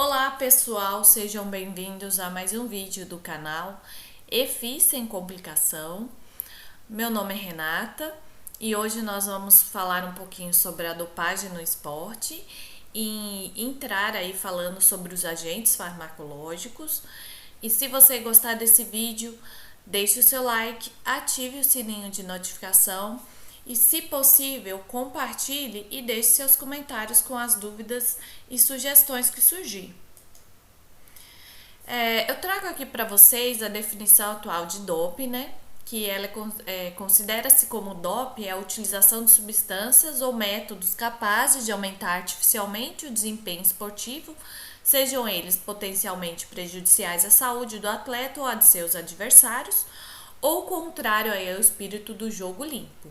Olá pessoal, sejam bem-vindos a mais um vídeo do canal EFI Sem Complicação. Meu nome é Renata e hoje nós vamos falar um pouquinho sobre a dopagem no esporte e entrar aí falando sobre os agentes farmacológicos. E se você gostar desse vídeo, deixe o seu like, ative o sininho de notificação e, se possível, compartilhe e deixe seus comentários com as dúvidas e sugestões que surgir. Eu trago aqui para vocês a definição atual de doping, né? Que ela considera-se como doping a utilização de substâncias ou métodos capazes de aumentar artificialmente o desempenho esportivo, sejam eles potencialmente prejudiciais à saúde do atleta ou à de seus adversários, ou contrário ao espírito do jogo limpo.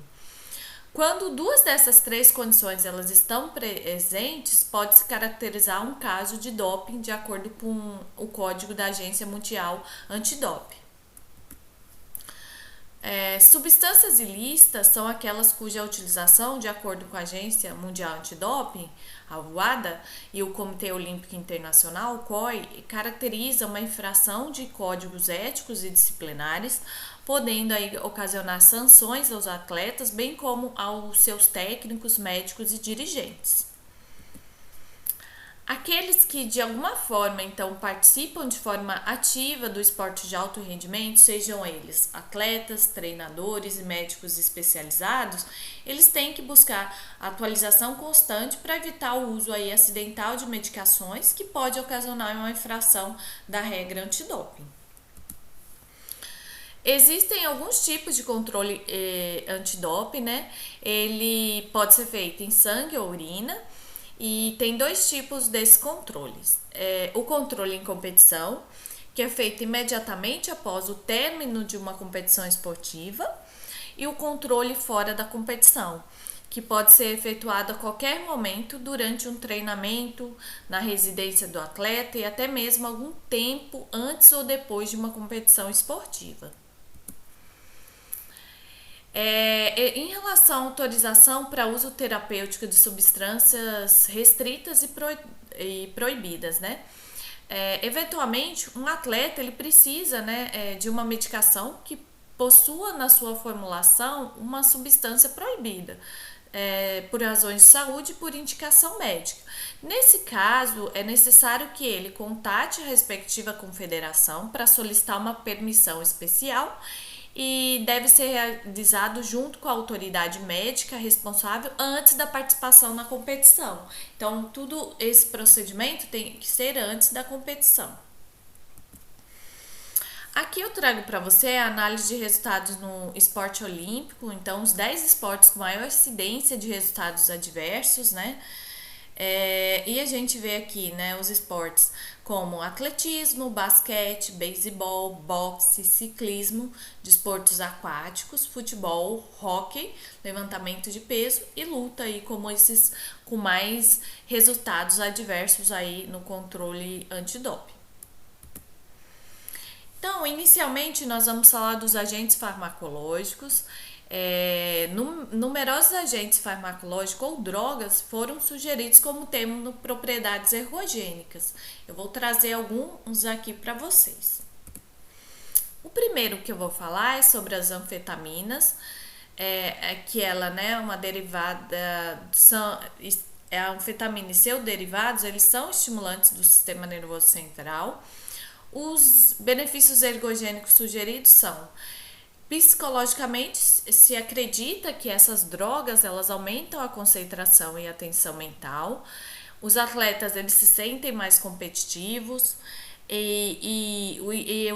Quando duas dessas três condições elas estão presentes, pode-se caracterizar um caso de doping de acordo com o Código da Agência Mundial Antidoping. Substâncias ilícitas são aquelas cuja utilização, de acordo com a Agência Mundial Antidoping, a WADA, e o Comitê Olímpico Internacional, o COI, caracteriza uma infração de códigos éticos e disciplinares, podendo aí ocasionar sanções aos atletas, bem como aos seus técnicos, médicos e dirigentes. Aqueles que de alguma forma então participam de forma ativa do esporte de alto rendimento, sejam eles atletas, treinadores e médicos especializados, eles têm que buscar atualização constante para evitar o uso aí acidental de medicações que pode ocasionar uma infração da regra antidoping. Existem alguns tipos de controle antidoping, né? Ele pode ser feito em sangue ou urina. E tem dois tipos desses controles. O controle em competição, que é feito imediatamente após o término de uma competição esportiva, e o controle fora da competição, que pode ser efetuado a qualquer momento durante um treinamento, na residência do atleta e até mesmo algum tempo antes ou depois de uma competição esportiva. Em relação à autorização para uso terapêutico de substâncias restritas e proibidas, né? Eventualmente, um atleta ele precisa, né, de uma medicação que possua na sua formulação uma substância proibida, por razões de saúde e por indicação médica. Nesse caso, é necessário que ele contate a respectiva confederação para solicitar uma permissão especial e deve ser realizado junto com a autoridade médica responsável antes da participação na competição. Então, todo esse procedimento tem que ser antes da competição. Aqui eu trago para você a análise de resultados no esporte olímpico, então os 10 esportes com maior incidência de resultados adversos, né? E a gente vê aqui, né, os esportes como atletismo, basquete, beisebol, boxe, ciclismo, desportos aquáticos, futebol, hóquei, levantamento de peso e luta aí como esses com mais resultados adversos aí no controle antidoping. Então, inicialmente nós vamos falar dos agentes farmacológicos. Numerosos agentes farmacológicos ou drogas foram sugeridos como tendo propriedades ergogênicas. Eu vou trazer alguns aqui para vocês. O primeiro que eu vou falar é sobre as anfetaminas, que ela, né, é uma derivada, a anfetamina e seus derivados, eles são estimulantes do sistema nervoso central. Os benefícios ergogênicos sugeridos são: psicologicamente, se acredita que essas drogas elas aumentam a concentração e a atenção mental. Os atletas eles se sentem mais competitivos e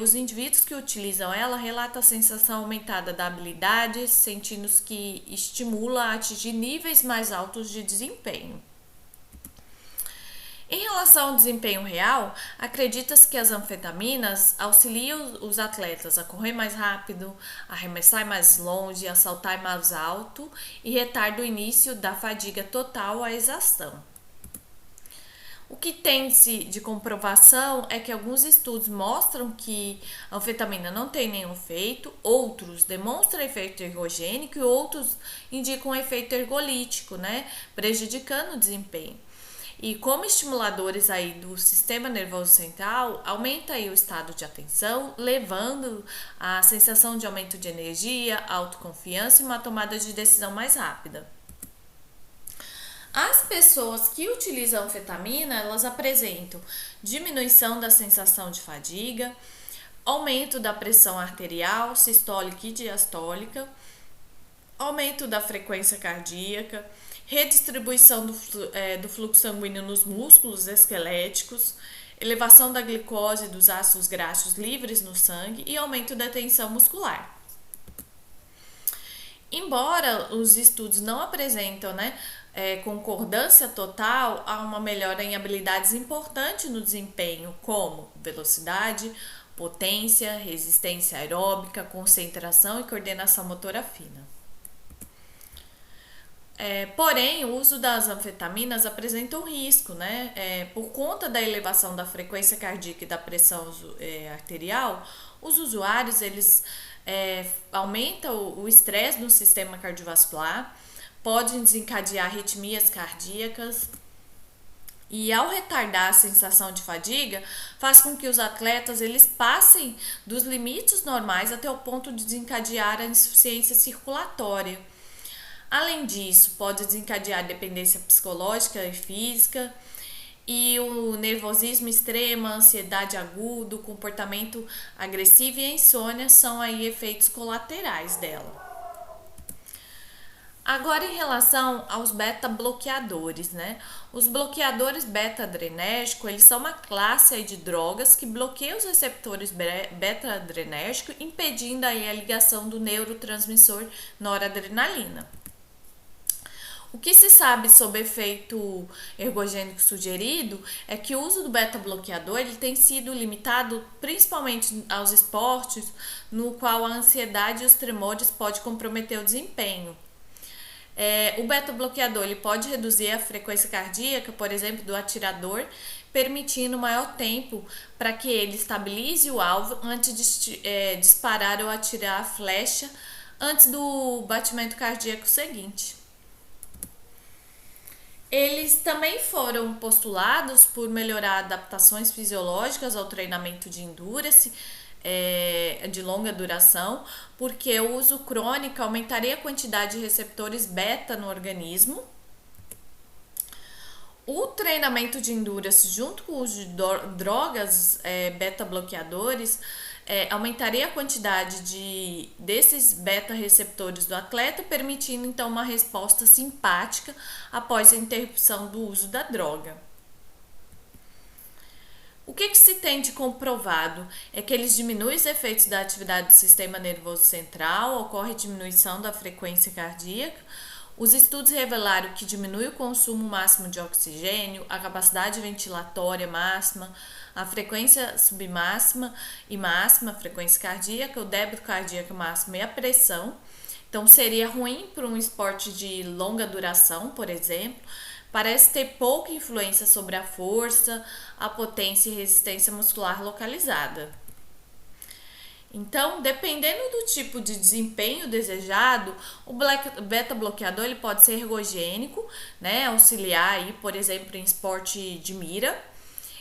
os indivíduos que utilizam ela relatam a sensação aumentada da habilidade, sentindo que estimula a atingir níveis mais altos de desempenho. Em relação ao desempenho real, acredita-se que as anfetaminas auxiliam os atletas a correr mais rápido, a arremessar mais longe, a saltar mais alto e retardam o início da fadiga total à exaustão. O que tem-se de comprovação é que alguns estudos mostram que a anfetamina não tem nenhum efeito, outros demonstram efeito ergogênico e outros indicam efeito ergolítico, né, prejudicando o desempenho. e como estimuladores aí do sistema nervoso central, aumenta aí o estado de atenção, levando a sensação de aumento de energia, autoconfiança e uma tomada de decisão mais rápida. As pessoas que utilizam anfetamina, elas apresentam diminuição da sensação de fadiga, aumento da pressão arterial, sistólica e diastólica, aumento da frequência cardíaca, redistribuição do fluxo sanguíneo nos músculos esqueléticos, elevação da glicose e dos ácidos graxos livres no sangue e aumento da tensão muscular. Embora os estudos não apresentam concordância total, há uma melhora em habilidades importantes no desempenho, como velocidade, potência, resistência aeróbica, concentração e coordenação motora fina. Porém, o uso das anfetaminas apresenta um risco, por conta da elevação da frequência cardíaca e da pressão arterial, os usuários aumentam o estresse no sistema cardiovascular, podem desencadear arritmias cardíacas e, ao retardar a sensação de fadiga, faz com que os atletas eles passem dos limites normais até o ponto de desencadear a insuficiência circulatória. Além disso, pode desencadear dependência psicológica e física e o nervosismo extremo, a ansiedade aguda, o comportamento agressivo e a insônia são aí efeitos colaterais dela. Agora, em relação aos beta-bloqueadores, Os bloqueadores beta-adrenérgicos, eles são uma classe aí de drogas que bloqueiam os receptores beta-adrenérgicos, impedindo aí a ligação do neurotransmissor noradrenalina. O que se sabe sobre o efeito ergogênico sugerido é que o uso do beta-bloqueador ele tem sido limitado principalmente aos esportes no qual a ansiedade e os tremores podem comprometer o desempenho. O beta-bloqueador ele pode reduzir a frequência cardíaca, por exemplo, do atirador, permitindo maior tempo para que ele estabilize o alvo antes de disparar ou atirar a flecha antes do batimento cardíaco seguinte. Eles também foram postulados por melhorar adaptações fisiológicas ao treinamento de endurance de longa duração, porque o uso crônico aumentaria a quantidade de receptores beta no organismo. O treinamento de endurance junto com o uso de drogas beta-bloqueadores aumentaria a quantidade desses beta-receptores do atleta, permitindo então uma resposta simpática após a interrupção do uso da droga. O que se tem de comprovado é que eles diminuem os efeitos da atividade do sistema nervoso central, ocorre diminuição da frequência cardíaca. Os estudos revelaram que diminui o consumo máximo de oxigênio, a capacidade ventilatória máxima, a frequência submáxima e máxima, a frequência cardíaca, o débito cardíaco máximo e a pressão. Então, seria ruim para um esporte de longa duração, por exemplo. Parece ter pouca influência sobre a força, a potência e resistência muscular localizada. Então, dependendo do tipo de desempenho desejado, o beta-bloqueador ele pode ser ergogênico, auxiliar aí, por exemplo, em esporte de mira,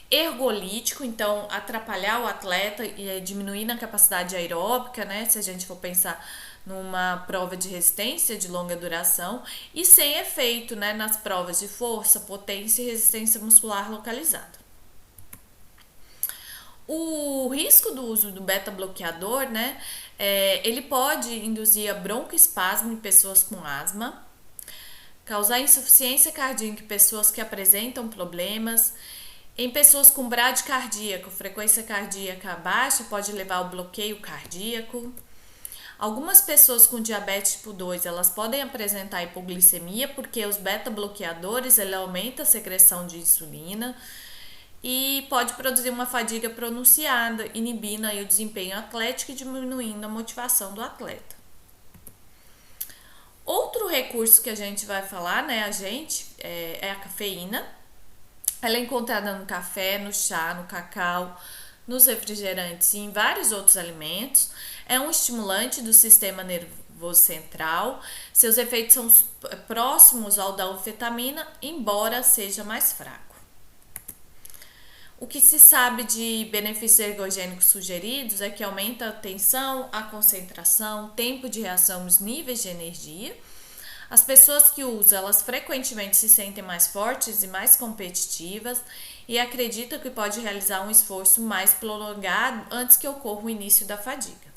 ergolítico, então atrapalhar o atleta e diminuir a capacidade aeróbica, se a gente for pensar numa prova de resistência de longa duração, e sem efeito, nas provas de força, potência e resistência muscular localizada. O risco do uso do beta-bloqueador, ele pode induzir a broncoespasmo em pessoas com asma, causar insuficiência cardíaca em pessoas que apresentam problemas, em pessoas com bradicardia, frequência cardíaca baixa, pode levar ao bloqueio cardíaco. Algumas pessoas com diabetes tipo 2, elas podem apresentar hipoglicemia porque os beta-bloqueadores ele aumentam a secreção de insulina e pode produzir uma fadiga pronunciada, inibindo aí o desempenho atlético e diminuindo a motivação do atleta. Outro recurso que a gente vai falar, é a cafeína. Ela é encontrada no café, no chá, no cacau, nos refrigerantes e em vários outros alimentos. É um estimulante do sistema nervoso central. Seus efeitos são próximos ao da anfetamina, embora seja mais fraco. O que se sabe de benefícios ergogênicos sugeridos é que aumenta a tensão, a concentração, tempo de reação, os níveis de energia. As pessoas que usam, elas frequentemente se sentem mais fortes e mais competitivas e acreditam que pode realizar um esforço mais prolongado antes que ocorra o início da fadiga.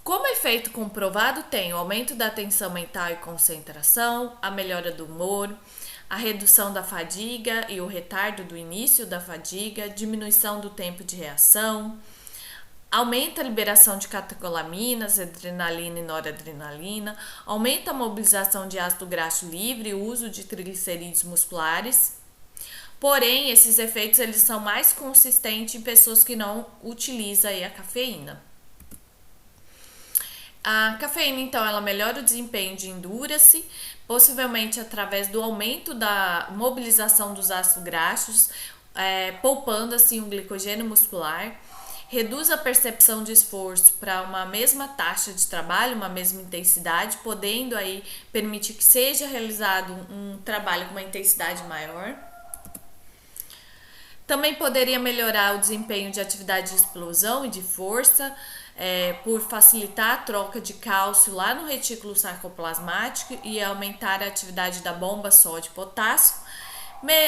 Como efeito comprovado, tem o aumento da atenção mental e concentração, a melhora do humor, a redução da fadiga e o retardo do início da fadiga, diminuição do tempo de reação, aumenta a liberação de catecolaminas, adrenalina e noradrenalina, aumenta a mobilização de ácido graxo livre e o uso de triglicerídeos musculares. Porém, esses efeitos eles são mais consistentes em pessoas que não utilizam a cafeína. A cafeína, então, ela melhora o desempenho de endurance, possivelmente através do aumento da mobilização dos ácidos graxos, poupando assim o glicogênio muscular, reduz a percepção de esforço para uma mesma taxa de trabalho, uma mesma intensidade, podendo aí permitir que seja realizado um trabalho com uma intensidade maior. Também poderia melhorar o desempenho de atividade de explosão e de força, por facilitar a troca de cálcio lá no retículo sarcoplasmático e aumentar a atividade da bomba sódio e potássio,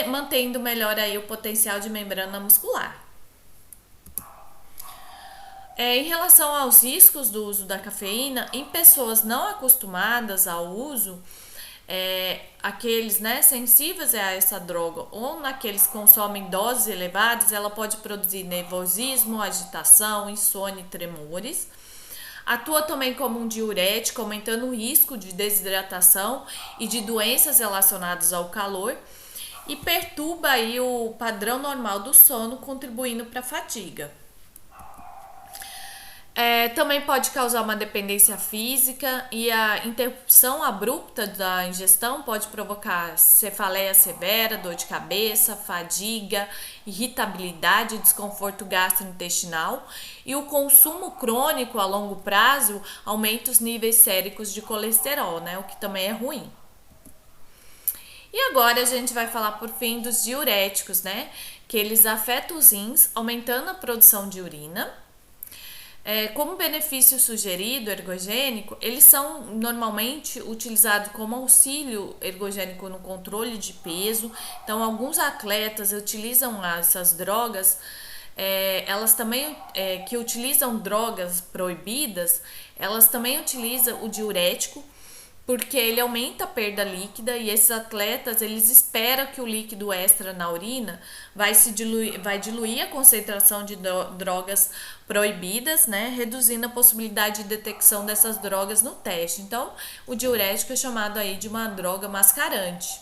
mantendo melhor aí o potencial de membrana muscular. Em relação aos riscos do uso da cafeína, em pessoas não acostumadas ao uso, aqueles sensíveis a essa droga ou naqueles que consomem doses elevadas, ela pode produzir nervosismo, agitação, insônia e tremores. Atua também como um diurético, aumentando o risco de desidratação e de doenças relacionadas ao calor, e perturba aí o padrão normal do sono, contribuindo para a fadiga. Também pode causar uma dependência física e a interrupção abrupta da ingestão pode provocar cefaleia severa, dor de cabeça, fadiga, irritabilidade, desconforto gastrointestinal, e o consumo crônico a longo prazo aumenta os níveis séricos de colesterol, o que também é ruim. E agora a gente vai falar por fim dos diuréticos, que eles afetam os rins, aumentando a produção de urina. Como benefício sugerido ergogênico, eles são normalmente utilizados como auxílio ergogênico no controle de peso. Então, alguns atletas utilizam essas drogas, elas também, que utilizam drogas proibidas, elas também utilizam o diurético, porque ele aumenta a perda líquida e esses atletas, eles esperam que o líquido extra na urina vai diluir a concentração de drogas proibidas, reduzindo a possibilidade de detecção dessas drogas no teste. Então, o diurético é chamado aí de uma droga mascarante.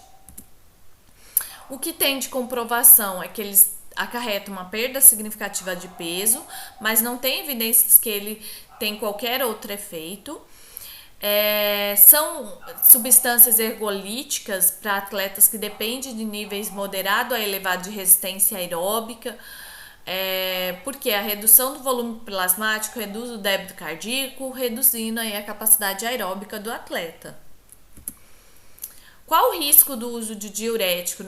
O que tem de comprovação é que eles acarretam uma perda significativa de peso, mas não tem evidências que ele tem qualquer outro efeito. São substâncias ergolíticas para atletas que dependem de níveis moderado a elevado de resistência aeróbica, porque a redução do volume plasmático reduz o débito cardíaco, reduzindo aí a capacidade aeróbica do atleta. Qual o risco do uso de diurético?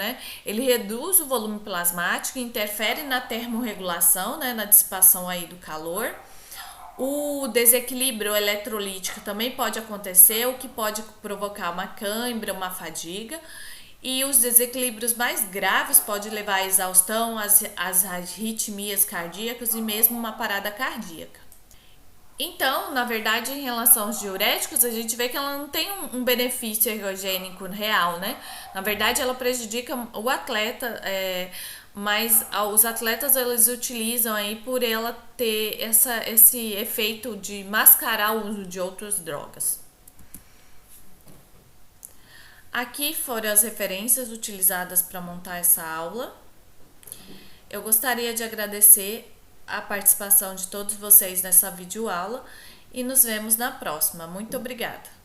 Ele reduz o volume plasmático, interfere na termorregulação, na dissipação aí do calor. O desequilíbrio eletrolítico também pode acontecer, o que pode provocar uma cãibra, uma fadiga. E os desequilíbrios mais graves podem levar à exaustão, às arritmias cardíacas e mesmo uma parada cardíaca. Então, na verdade, em relação aos diuréticos, a gente vê que ela não tem um benefício ergogênico real, Na verdade, ela prejudica o atleta, mas os atletas eles utilizam aí por ela ter esse efeito de mascarar o uso de outras drogas. Aqui foram as referências utilizadas para montar essa aula. Eu gostaria de agradecer a participação de todos vocês nessa videoaula e nos vemos na próxima. Muito obrigada!